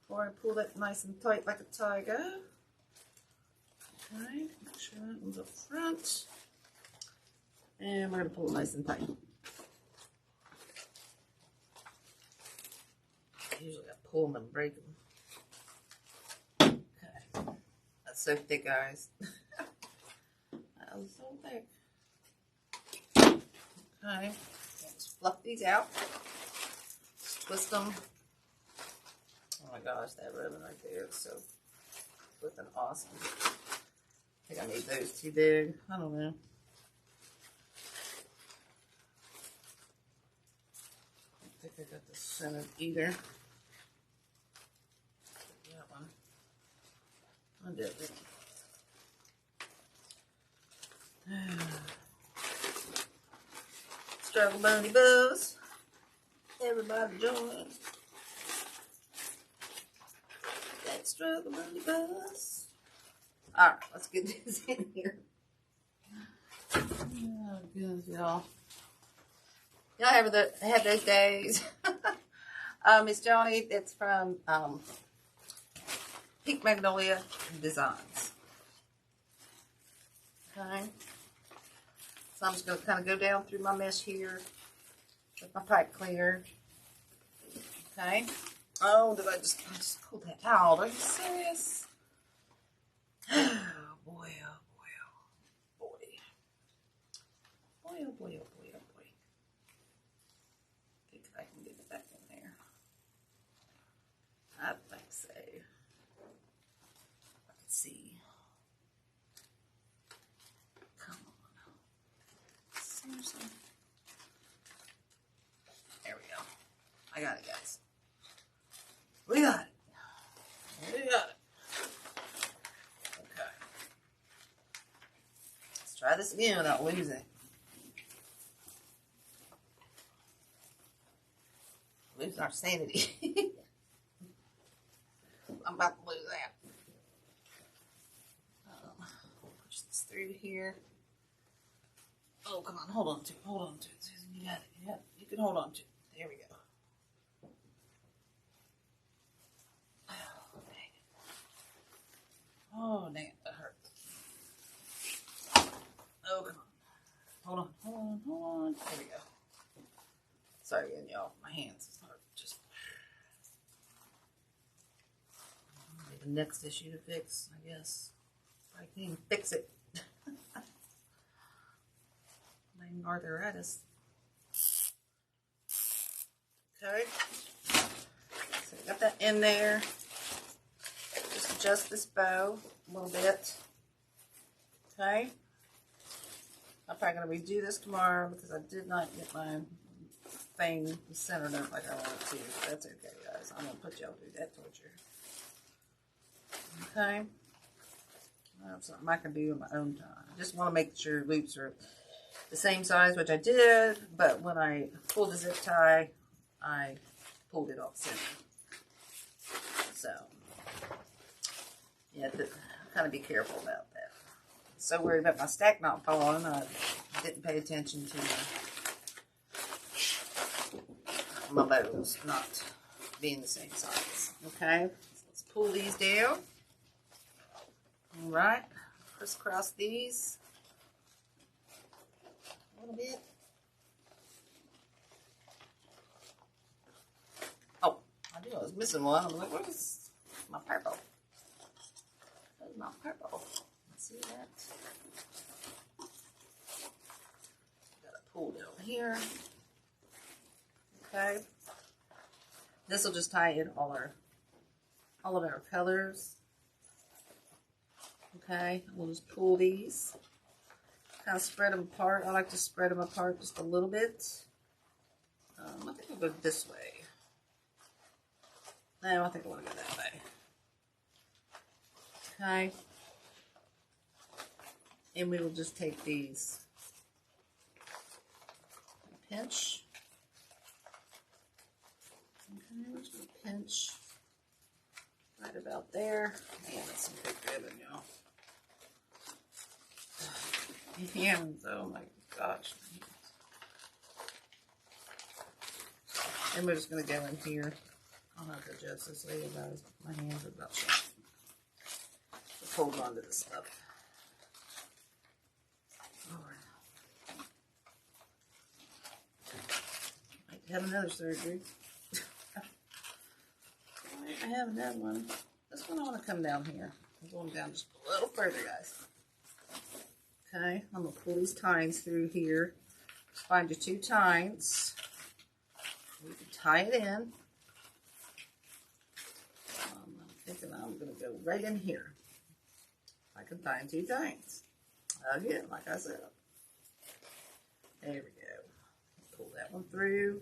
before I pull that nice and tight like a tiger. Okay, make sure that one's up front, and we're gonna pull it nice and tight. Usually I pull them and break them. So thick, guys. That was so thick. Okay, let's fluff these out. Twist them. Oh my gosh, that ribbon right there is so flipping awesome. I think I made those too big. I don't know. I don't think I got the center either. That one. I did it. Struggle Bunny Buzz. Everybody join. That Struggle Bunny Buzz. Alright, let's get this in here. Oh, goodness, y'all. Y'all have those days. Miss Johnny, it's from Pink Magnolia Designs. Okay. So I'm just going to kind of go down through my mesh here with my pipe cleaner. Okay. Oh, I just pulled that out. Are you serious? Oh boy, oh boy, oh boy. Boy, oh boy, oh boy, oh boy. I think I can get it back in there. I think so. Let's see. Come on. Seriously. There we go. I got it, guys. We got it. We got it. Okay. Let's try this again without losing. Lose our sanity. I'm about to lose that. Push this through here. Oh, come on. Hold on to it. Hold on to it, Susan. You got it. Yeah, you can hold on to it. There we go. Oh, dang it. Oh, dang it. That hurt. Oh, come on. Hold on. Hold on. Hold on. There we go. Sorry Sorry, y'all. My hands are just. The next issue to fix, I guess. I can't even fix it. My arthritis. Okay. So I got that in there. Just adjust this bow a little bit. Okay. I'm probably going to redo this tomorrow because I did not get my thing centered up like I wanted to. That's okay, guys. I'm going to put y'all through that torture. Okay. That's something I can do in my own time. I just want to make sure loops are the same size, which I did, but when I pulled the zip tie, I pulled it off center. So, yeah, kind of be careful about that. So worried about my stack not falling, I didn't pay attention to my bows not being the same size. Okay, so let's pull these down. All right, crisscross these a little bit. Oh, I knew I was missing one. I'm like, where's my purple? Where's my purple? See that? Got to pull down here. Okay. This will just tie in all of our colors. Okay, we'll just pull these. Kind of spread them apart. I like to spread them apart just a little bit. I think I'll go this way. No, I think I want to go that way. Okay. And we will just take these, pinch. Okay, we're just going to pinch right about there. Man, that's some big ribbon, y'all. Hands, oh my gosh. And we're just going to go in here. I'll have to adjust this later, guys. My hands are about shut. Just hold on to this stuff. I have another surgery. I haven't had one. This one I want to come down here. I'm going down just a little further, guys. Okay, I'm going to pull these tines through here. Just find your 2 tines. You can tie it in. I'm thinking I'm going to go right in here. I can find 2 tines. Again, like I said. There we go. Pull that one through.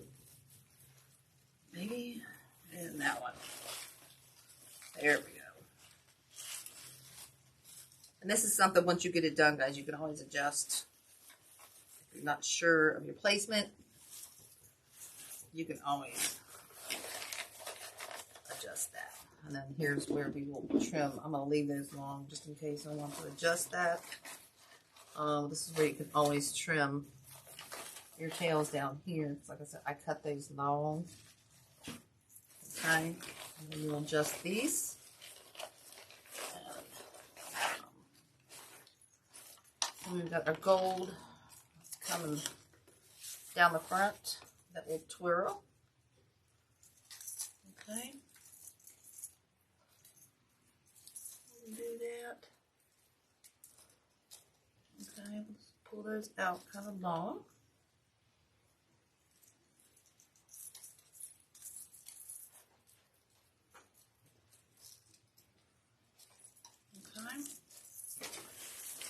Maybe. And that one. There we go. And this is something, once you get it done, guys, you can always adjust. If you're not sure of your placement, you can always adjust that. And then here's where we will trim. I'm going to leave those long just in case I want to adjust that. This is where you can always trim your tails down here. Like I said, I cut those long. Okay, and then you'll adjust these. And we've got our gold coming down the front that will twirl. Okay. We'll do that. Okay, let's pull those out kind of long.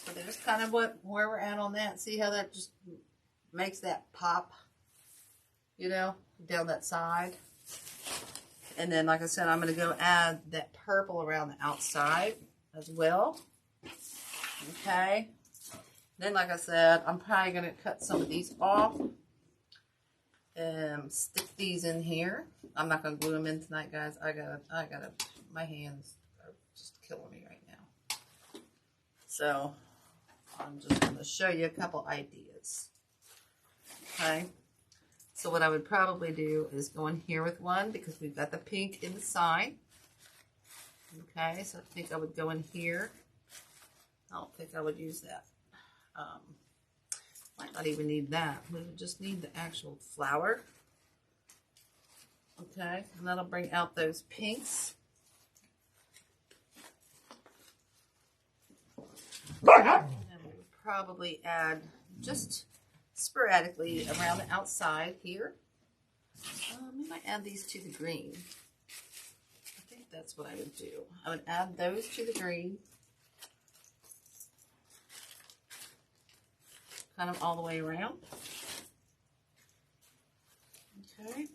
So there's kind of where we're at on that. See how that just makes that pop, you know, down that side. And then, like I said, I'm going to go add that purple around the outside as well. Okay. Then, like I said, I'm probably going to cut some of these off and stick these in here. I'm not going to glue them in tonight, guys. I gotta, my hands are just killing me right now. So, I'm just going to show you a couple ideas. Okay. So what I would probably do is go in here with one because we've got the pink in the side. Okay, so I think I would go in here. I don't think I would use that. Might not even need that. We would just need the actual flower. Okay, and that'll bring out those pinks. And we'll probably add just sporadically around the outside here. We might add these to the green. I think that's what I would do. I would add those to the green. Kind of all the way around. Okay.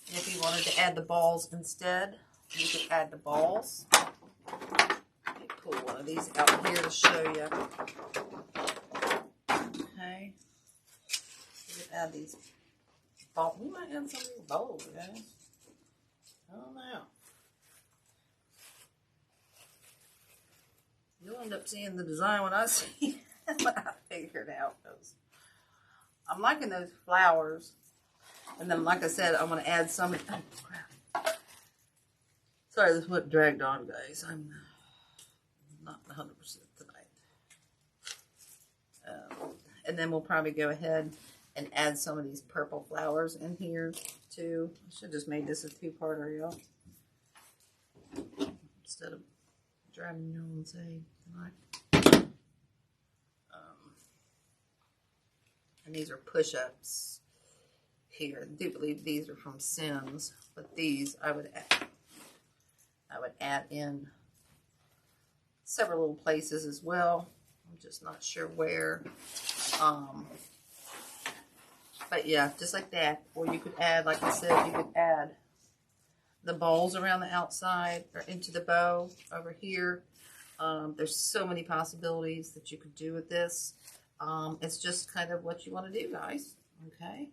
If you wanted to add the balls instead, you could add the balls. Let me pull one of these out here to show you. Okay. You could add these balls. We might add some of these balls, guys. I don't know. You'll end up seeing the design when I see when I figure it out. I'm liking those flowers. And then, like I said, I'm going to add some. Oh, crap. Sorry, this went dragged on, guys. I'm not 100% tonight. And then we'll probably go ahead and add some of these purple flowers in here, too. I should have just made this a two-parter, y'all. Instead of driving you on insane tonight. And these are push-ups here. I do believe these are from Sims, but these I would add in several little places as well. I'm just not sure where. But yeah, just like that. Or you could add, like I said, you could add the balls around the outside or into the bow over here. There's so many possibilities that you could do with this. It's just kind of what you want to do, guys. Okay?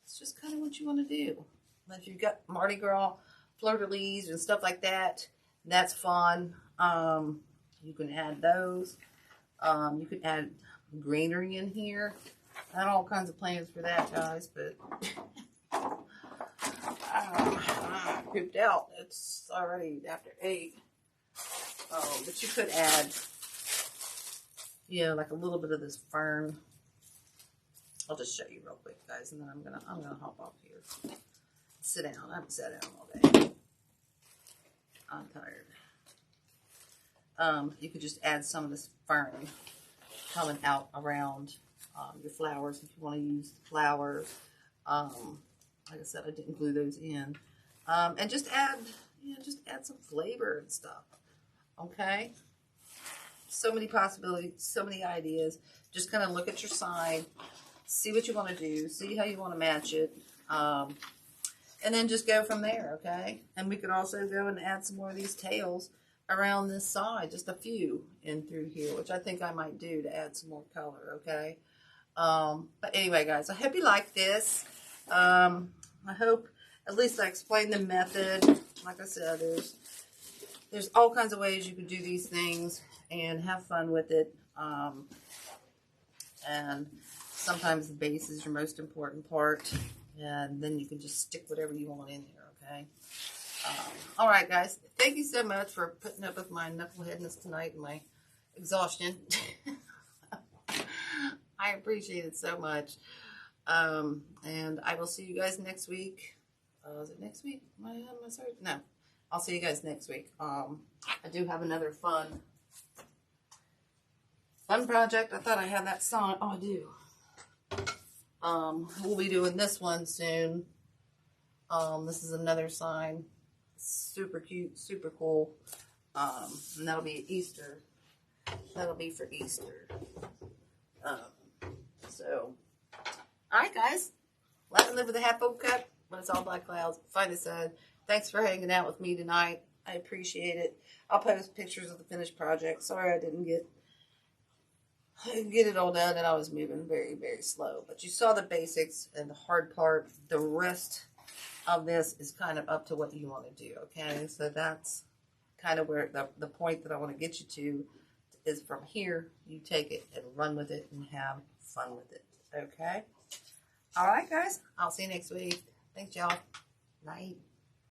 It's just kind of what you want to do. If you've got Mardi Gras fleur-de-lis and stuff like that, that's fun. You can add those. You could add greenery in here. I had all kinds of plans for that, guys, but I pooped out. It's already after 8. But you could add, you know, like a little bit of this fern. I'll just show you real quick, guys, and then I'm gonna hop off here. Sit down. I haven't sat down all day. I'm tired. You could just add some of this fern coming out around your flowers if you want to use flowers. Like I said, I didn't glue those in. And just add some flavor and stuff. Okay? So many possibilities, so many ideas. Just kind of look at your sign, see what you want to do, see how you want to match it, and then just go from there, okay? And we could also go and add some more of these tails around this side, just a few in through here, which I think I might do to add some more color, okay? But anyway, guys, I hope you like this. I hope at least I explained the method. Like I said, there's all kinds of ways you could do these things and have fun with it. And sometimes the base is your most important part, and then you can just stick whatever you want in here, okay? All right, guys. Thank you so much for putting up with my knuckleheadness tonight and my exhaustion. I appreciate it so much. And I will see you guys next week. Is it next week? No. I'll see you guys next week. I do have another fun project. I thought I had that song. Oh, I do. We'll be doing this one soon. This is another sign. Super cute, super cool. And that'll be Easter. That'll be for Easter. So, alright, guys. Live and live with a half full cup when it's all black clouds. Find us side. Thanks for hanging out with me tonight. I appreciate it. I'll post pictures of the finished project. Sorry I didn't get it all done, and I was moving very, very slow. But you saw the basics and the hard part. The rest of this is kind of up to what you want to do, okay? So that's kind of where the point that I want to get you to is from here. You take it and run with it and have fun with it, okay? All right, guys. I'll see you next week. Thanks, y'all. Night.